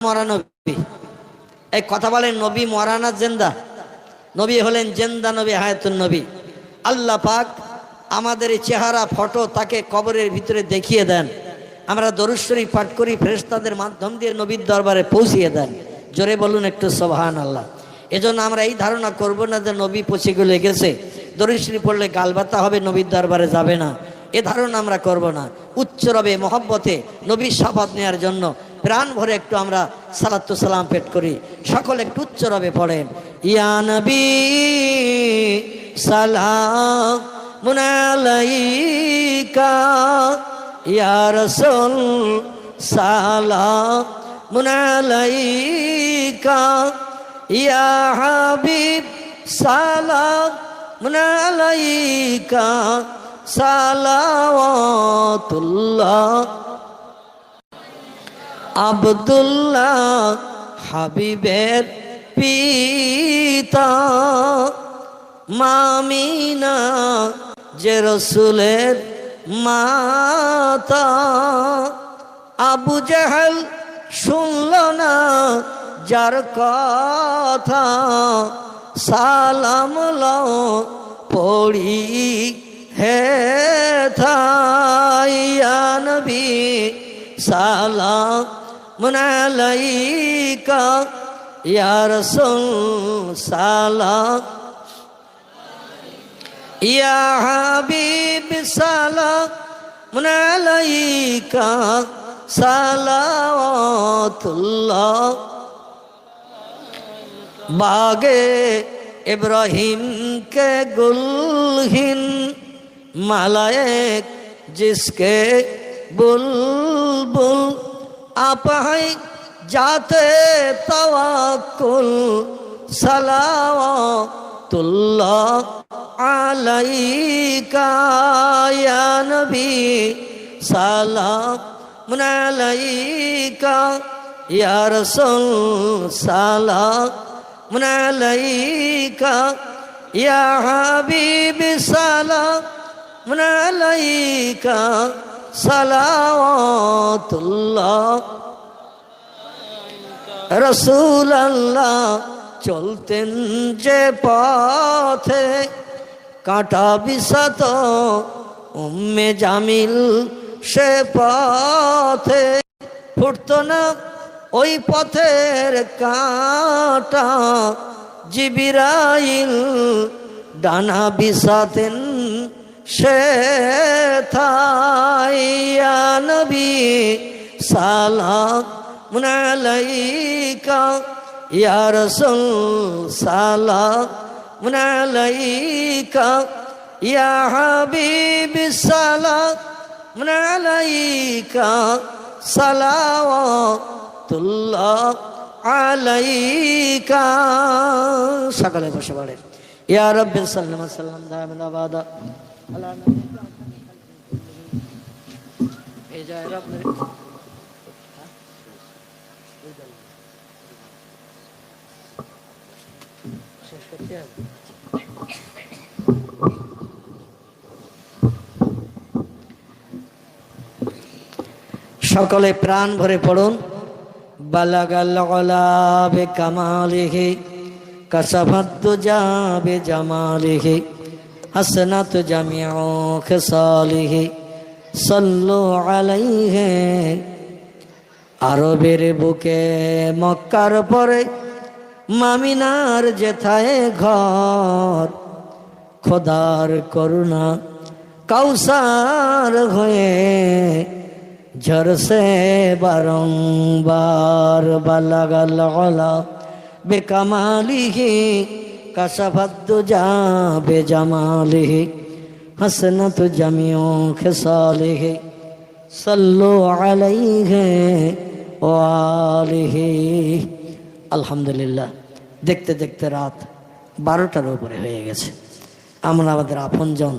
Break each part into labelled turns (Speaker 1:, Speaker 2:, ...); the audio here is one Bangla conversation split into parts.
Speaker 1: মরা নবী, এই কথা বলেন নবী মরা না জিন্দা? নবী হলেন জিন্দা নবী, হায়াতুন নবী। আল্লাহ পাক আমাদের এই চেহারা ফটো তাকে কবরের ভিতরে দেখিয়ে দেন, আমরা দরুদ শরীফ পাঠ করি, ফেরেশতাদের মাধ্যম দিয়ে নবীর দরবারে পৌঁছিয়ে দেন। জোরে বলুন একটু সুবহানাল্লাহ। এজন্য আমরা এই ধারণা করব না যে নবী পচে গলে গেছে, দরুদ শরীফ পড়লে গাল ব্যথা হবে, নবীর দরবারে যাবে না, এ ধারণা আমরা করব না। উচ্চ রবে মহব্বতে নবীর শপথ নেওয়ার জন্য প্রাণ ভরে একটু আমরা সালাতু সালাম পেট করি। সকলে একটু উচ্চ রবে পড়েন, ইয়া নবী সালামুন আলাইকা, ইয়া রাসূল সালামুন আলাইকা, ইয়া হাবিব সালামুন আলাইকা, সালাওয়াতুল্লাহ। আব্দুল্লাহ হাবিবের পিতা, মামিনা যে রসুলের মাতা। আবু জাহেল শুনল না যার কথা, সালাম লও পড়ি হে ইয়া নবী সালামুন আলাইকা, ইয়া রাসূল সালাম, ইয়া হাবিব সালামুন আলাইকা, সালাওয়াতুল্লাহ। বাগে इब्राहिम के गुलहिन मलाइक जिसके बुलबुल आप हैं जाते तवक्कुल, सलावतुल्लाह अलैका या नबी सलामुन अलैका, या रसूल सलामुन अलैका, या हबीब सलामुन अलैका, सलावतुल्लाह। रसूल अल्लाह চলতেন যে পথে, কাঁটা বিশাত উম্মে জামিল সে পথে, ফুটত না ওই পথের কাঁটা, জিবরাইল ডানা বিছাতেন সে ইয়া নবী সালামুন আলাইকা, ইয়া রাসূল সালামুন আলাইকা, ইয়া হাবিব সালামুন আলাইকা, সালাওয়াতুল্লাহ আলাইকা। সকলে বসে পড়েন, ইয়া রাব্বি সাল্লাল্লাহু আলাইহি ওয়াসাল্লাম দাইমান আবাদা আলা নবিয়্যিনা এই যায় রব মেরে শেষ করতে হবে। সকলে প্রাণ ভরে পড়ুন, বালাগাল উলা বিকামালিহি, কাশাফাত দুজা বিজামালিহি, হাসনাত জামিউ খিসালিহি, সাল্লু আলাইহি। আরবের বুকে মক্কার পরে মামিনার যেথায় ঘর, খোদার করুণা কাউসার হয়ে ঝরসে বারংবার, বালাগাল উলা বিকামালিহি, কাশাফাত দুজা বিজামালিহি, হাসনাত জামিউ খিসালিহি, সাল্লু আলাইহি ওয়া আলিহি। আলহামদুলিল্লাহ, দেখতে দেখতে রাত 12টার উপরে হয়ে গেছে। আমরা আমাদের আপনজন,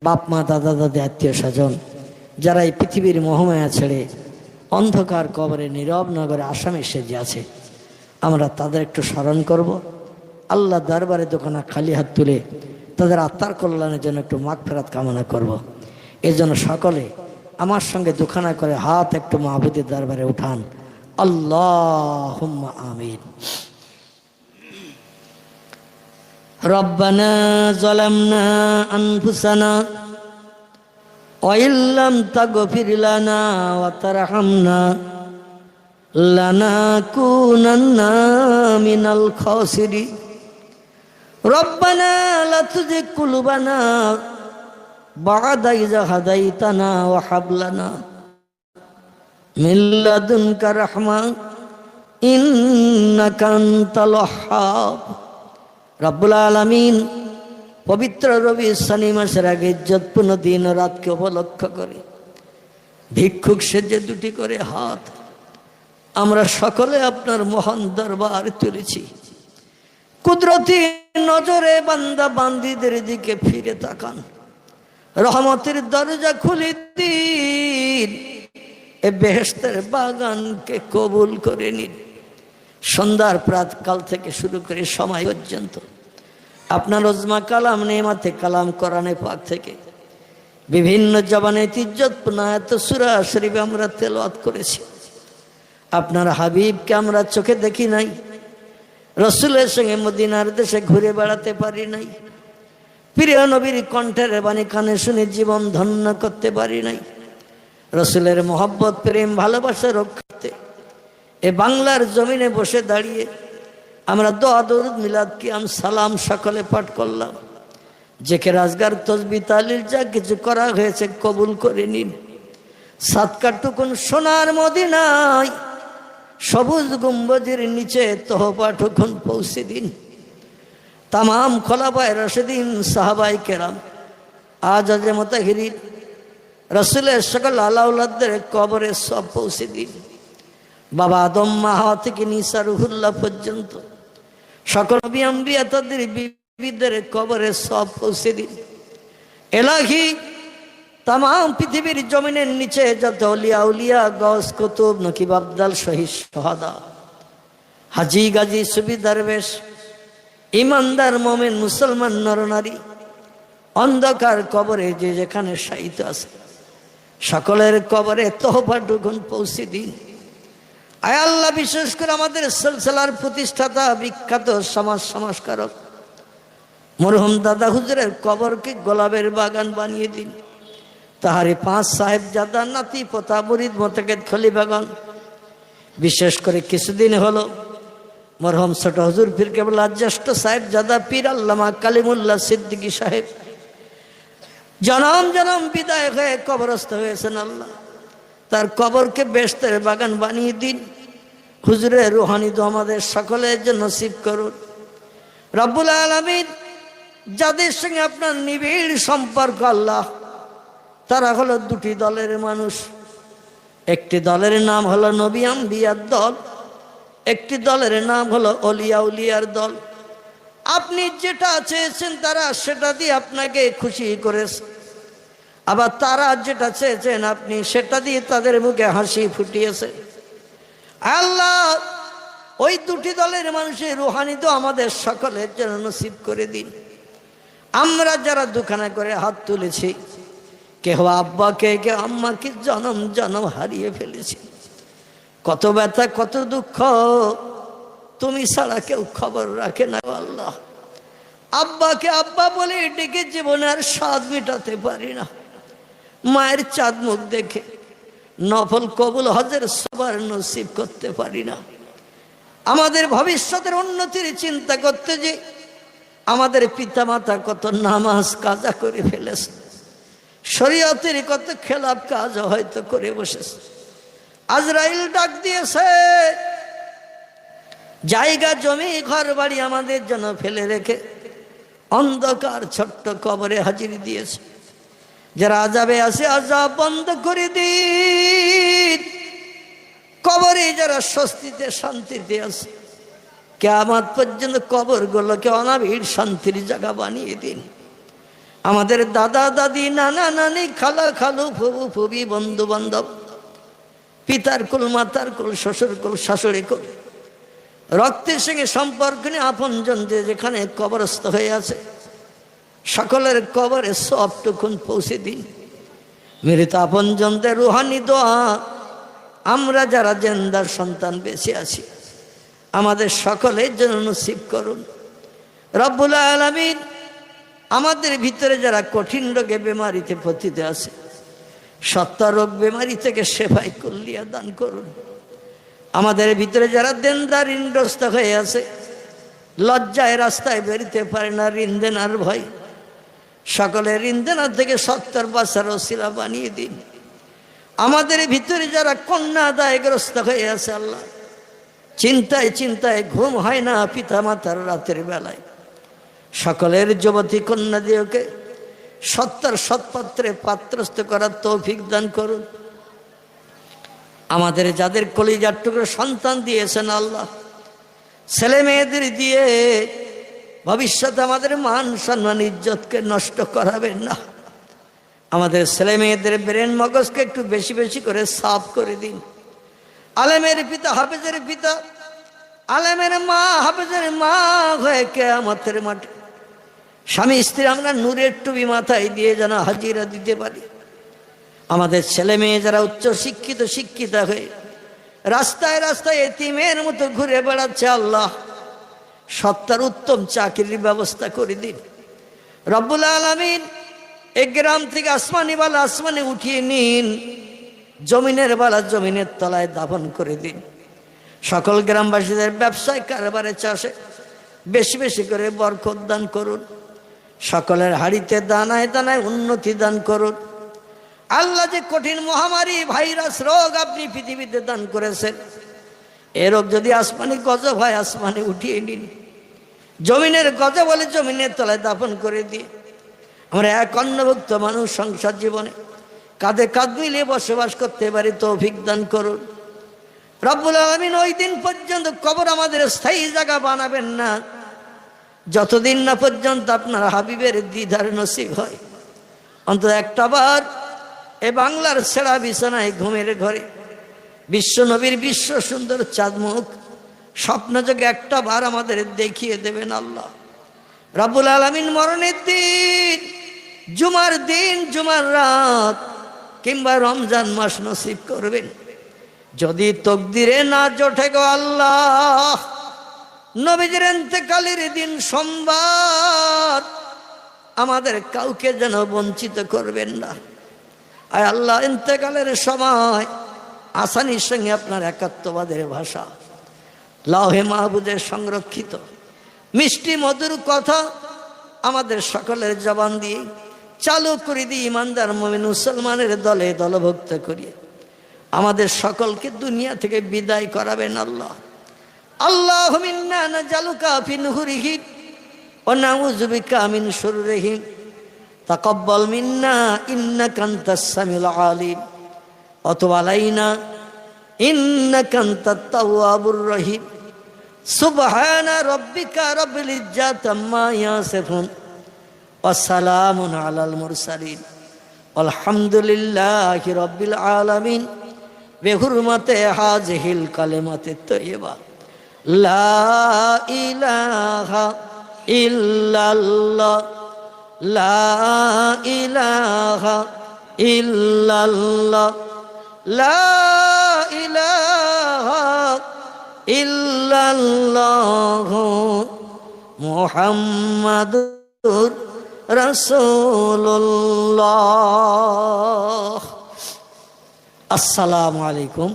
Speaker 1: বাপ মা দাদা দাদি আত্মীয় স্বজন যারা এই পৃথিবীর মোহমায়া ছেড়ে অন্ধকার কবরে নীরব নগরে আসামে সেজে আছে, আমরা তাদের একটু স্মরণ করব। আল্লাহ দরবারে দোকানা খালি হাত তুলে তাদের আত্মার কল্যাণের জন্য একটু মাগফিরাত কামনা করব। এর জন্য সকলে আমার সঙ্গে দুখানা করে হাত একটু মাহবুদের দরবারে উঠান। আল্লাহুম্মা আমিন। রব্বানা যালামনা আনফুসানা ওয়া ইল্লাম তাগফির লানা ওয়া তারহামনা লানাকুনান্না মিনাল খাসিরিন। রব্বানা লা তুযিগ কুলুবানা বা'দা ইয হাদাইতানা ওয়া হাব লানা মিন লাদুনকা রাহমা ইন্নাকা আনতাল ওয়াহ্হাব। রব্বুল আলামিন পবিত্র রবিউল সানি মাসের আগে ইজ্জতপূর্ণ দিন ও রাতকে উপলক্ষ করে ভিক্ষুক সেজে দুটি করে হাত আমরা সকলে আপনার মহান দরবার তুলেছি। কুদরতি নজরে বান্দা বান্দীদের দিকে ফিরে তাকান, রহমতের দরজা খুলে দিন, এ বেহেশতের বাগানকে কবুল করে নিন। সন্ধ্যার প্রাতকাল থেকে শুরু করে সময় পর্যন্ত আপনার ওজমা কালাম নেমাতে কালাম কোরআনে পাক থেকে বিভিন্ন জবানে ইজ্জতপূর্ণ আয়াত সূরা শরীফ আমরা তেলাওয়াত করেছি। আপনার হাবিবকে আমরা চোখে দেখি নাই, রসুলের সঙ্গে মদিনার দেশে ঘুরে বেড়াতে পারি নাই, প্রিয় নবীর কণ্ঠের বাণী কানে শুনে জীবন ধন্য করতে পারি নাই। রসুলের মহব্বত প্রেম ভালোবাসা রক্ষার্থে এ বাংলার জমিনে বসে দাঁড়িয়ে আমরা দোয়া দরুদ মিলাদ কিয়াম সালাম সকলে পাঠ করলাম। জিকির আজগার তসবিহ তাহলিল যা কিছু করা হয়েছে কবুল করে নিন। সাতকাটুকুন সোনার মদিনায় সবুজ গম্বুজের নিচে তহপাঠুকুন পৌঁছে দিন। তামাম খোলাফায়ে রাশিদিন সাহাবায়ে কেরাম আজ মুতাহিরিন রসুলের সকল আলাউলাদের কবরে সব পৌঁছে দিন। বাবা আদম মা হাওয়া থেকে নিসা রুহুল্লাহ পর্যন্ত সকল নবী আম্বিয়া তাদের বিবিদের কবরে সব পৌঁছে দিন। এলাহি তামাম পৃথিবীর জমিনের নিচে যত আউলিয়া উলিয়া গওস কুতুব নকিব আবদাল শহীদ সোহাদা হাজি গাজী সুফি দরবেশ ইমানদার মোমেন মুসলমান নরনারী অন্ধকার কবরে যে যেখানে শায়িত আছে সকলের কবরে তহফাটুকুন পৌঁছে দিন। আয় আল্লাহ, বিশেষ করে আমাদের সিলসিলার প্রতিষ্ঠাতা বিখ্যাত সমাজ সংস্কারক মরহুম দাদা হুজুরের কবরকে গোলাপের বাগান বানিয়ে দিন। তাহারি 5 সাহেবজাদা নাতি পোতা মুরিদ মোতাকেদ খলিফাগণ, বিশেষ করে কিছুদিন হলো মরহুম ছোট হুজুর পীর কেবলা জ্যেষ্ঠ সাহেবজাদা পীর আল্লামা কালিমুল্লাহ সিদ্দিকী সাহেব জনম জনম বিদায় হয়ে কবরস্থ হয়েছেন। আল্লাহ তার কবরকে বেহেশতের বাগান বানিয়ে দিন। হুজুরের রুহানি দোয়া আমাদের সকলের জন্য নসিব করুন। রব্বুল আলামিন যাদের সঙ্গে আপনার নিবিড় সম্পর্ক আল্লাহ, তারা হলো দুটি দলের মানুষ। একটি দলের নাম হলো নবী আম্বিয়ার দল, একটি দলের নাম হলো অলিয়া উলিয়ার দল। আপনি যেটা চেয়েছেন তারা সেটা দিয়ে আপনাকে খুশি করেছে, আবার তারা যেটা চেয়েছেন আপনি সেটা দিয়ে তাদের মুখে হাসি ফুটিয়েছে। আল্লাহ ওই দুটি দলের মানুষের রুহানি তো আমাদের সকলের জন্য নসিব করে দিন। আমরা যারা দুখানা করে হাত তুলেছি, কেহ আব্বাকে কেউ আম্মাকে জনম জনম হারিয়ে ফেলেছি। কত ব্যথা কত দুঃখ, তুমি ছাড়া কেউ খবর রাখে না। আল্লাহ আব্বাকে আব্বা বলে ডেকে জীবনে আর স্বাদ মেটাতে পারি না। মায়ের চাঁদ মুখ দেখে নফল কবুল হজের সবার নসিব করতে পারি না। আমাদের ভবিষ্যতের উন্নতির চিন্তা করতে যে আমাদের পিতামাতা কত নামাজ কাজা করে ফেলেছে, শরীয়তের কত খেলাফ কাজ হয়তো করে বসেছে। আজরাইল ডাক দিয়েছে, জায়গা জমি ঘর বাড়ি আমাদের জন্য ফেলে রেখে অন্ধকার ছোট্ট কবরে হাজির দিয়েছে। যারা আযাবে আছে আযাব বন্ধ করে দিন। কবরে যারা স্বস্তিতে শান্তিতে আছে, কিয়ামত পর্যন্ত কবরগুলোকে অনাবিল শান্তির জায়গা বানিয়ে দিন। আমাদের দাদা দাদি নানা নানি খালা খালু ফুবু ফুবি বন্ধু বান্ধব, পিতার কুল মাতার কুল শ্বশুর কুল শাশুড়ি কুল, রক্তের সঙ্গে সম্পর্ক নিয়ে আপনজন যে যেখানে কবরস্থ হয়ে আছে সকলের কবরে সবটুকুন পৌঁছে দিন। মৃত আপনজনদের রুহানি দোয়া আমরা যারা জেন্দার সন্তান বেঁচে আছি আমাদের সকলের জন্য নসিব করুন রব্বুল আলামিন। আমাদের ভিতরে যারা কঠিন রোগে বেমারিতে পতিত আছে, সত্তা রোগ বেমারি থেকে শেফাই কুল্লিয়া দান করুন। আমাদের ভিতরে যারা দেনদার ঋণগ্রস্ত হয়ে আছে, লজ্জায় রাস্তায় বেরিতে পারে না, ঋণ দেনার ভয়, সকলের ঋণ দেনার থেকে সত্তর বাসার ওসিলা বানিয়ে দিন। আমাদের ভিতরে যারা কন্যা দায়গ্রস্ত হয়ে আছে আল্লাহ, চিন্তায় চিন্তায় ঘুম হয় না পিতা মাতার রাতের বেলায়, সকলের যুবতী কন্যা দিওকে সত্তর সৎপাত্রে পাত্রস্থ করার তৌফিক দান করুন। আমাদের যাদের কলিজার টুকরো সন্তান দিয়েছেন আল্লাহ, ছেলে মেয়েদের দিয়ে ভবিষ্যতে আমাদের মান সম্মান ইজ্জতকে নষ্ট করাবেন না। আমাদের ছেলে মেয়েদের ব্রেন মগজকে একটু বেশি বেশি করে সাফ করে দিন। আলেমের পিতা হাফেজের পিতা, আলেমের মা হাফেজের মা হয়ে কিয়ামতের মাঠে স্বামী স্ত্রী আমরা নূরের টুপি মাথায় দিয়ে যেন হাজিরা দিতে পারি। আমাদের ছেলে মেয়ে যারা উচ্চ শিক্ষিত শিক্ষিতা হয়ে রাস্তায় রাস্তায় এতিমের মতো ঘুরে বেড়াচ্ছে আল্লাহ, সত্তার উত্তম চাকরির ব্যবস্থা করে দিন রব্বুল আলামিন। এই গ্রাম থেকে আসমানি বালা আসমানে উঠিয়ে নিন, জমিনের বালা জমিনের তলায় দাফন করে দিন। সকল গ্রামবাসীদের ব্যবসায় কারবারে চাষে বেশি বেশি করে বরকত দান করুন। সকলের হাড়িতে দানায় দানায় উন্নতি দান করুন আল্লাহ। যে কঠিন মহামারী ভাইরাস রোগ আপনি পৃথিবীতে দান করেছেন, এ রোগ যদি আসমানি গজব হয় আসমানে উঠিয়ে নিন, জমিনের গজব বলে জমিনের তলায় দাফন করে দিয়ে আমরা এক অন্নভুক্ত মানুষ সংসার জীবনে কাঁধে কাঁধ মিলিয়ে বসবাস করতে পারি তৌফিক দান করুন রব্বুল আলামিন। ওই দিন পর্যন্ত কবর আমাদের স্থায়ী জায়গা বানাবেন না, যতদিন না পর্যন্ত আপনার হাবিবের দিদার নসিব হয়। অন্তত একটা বার এ বাংলার ছেঁড়া বিছানায় ঘুমের ঘরে বিশ্ব নবীর বিশ্ব সুন্দর চাঁদমুখ স্বপ্নযোগে একটা বার আমাদের দেখিয়ে দেবেন আল্লাহ রব্বুল আলামিন। মরণের দিন, জুমার দিন, জুমার রাত কিংবা রমজান মাস নসিব করবেন। যদি তকদিরে না জোটে গো আল্লাহ, নবীজির ইন্তেকালের দিন সোমবার আমাদের কাউকে যেন বঞ্চিত করবেন না। আয় আল্লাহ, ইন্তেকালের সময় আসানির সঙ্গে আপনার একাত্মবাদের ভাষা লাউহে মাহফুজে সংরক্ষিত মিষ্টি মধুর কথা আমাদের সকলের জবান দিয়ে চালু করে দিয়ে ইমানদার মুমিন মুসলমানের দলে দলভুক্ত করিয়ে আমাদের সকলকে দুনিয়া থেকে বিদায় করাবেন আল্লাহ। আল্লাহুম্মা ইন্না নাজালুকা ফি নুহুরিহি ওয়া নাউযু বিকা মিন শুররিহি তাকাব্বাল মিন্না ইন্নাকা আনতাস সামিউল আলিম ওয়া তুব আলাইনা ইন্নাকা আনতাত তাওয়াবুর রহিম। সুবহানা রাব্বিকা রাব্বিল ইজ্জাতি আম্মা ইয়াসিফুন ওয়া সালামুন আলাল মুরসালিন আলহামদুলিল্লাহি রাব্বিল আলামিন। বিহুরমাতে হাযিহিল কালিমাতে তাইয়্যিবা লা ইলাহা ইল্লাল্লাহ, লা ইলাহা ইল্লাল্লাহ, লা ইলাহা ইল্লাল্লাহ মুহাম্মাদুর রাসূলুল্লাহ। আসসালামু আলাইকুম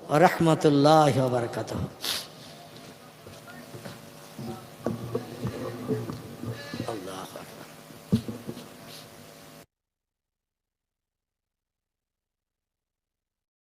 Speaker 1: ওয়া রাহমাতুল্লাহি ওয়া বারাকাতুহু। আল্লাহু আকবার।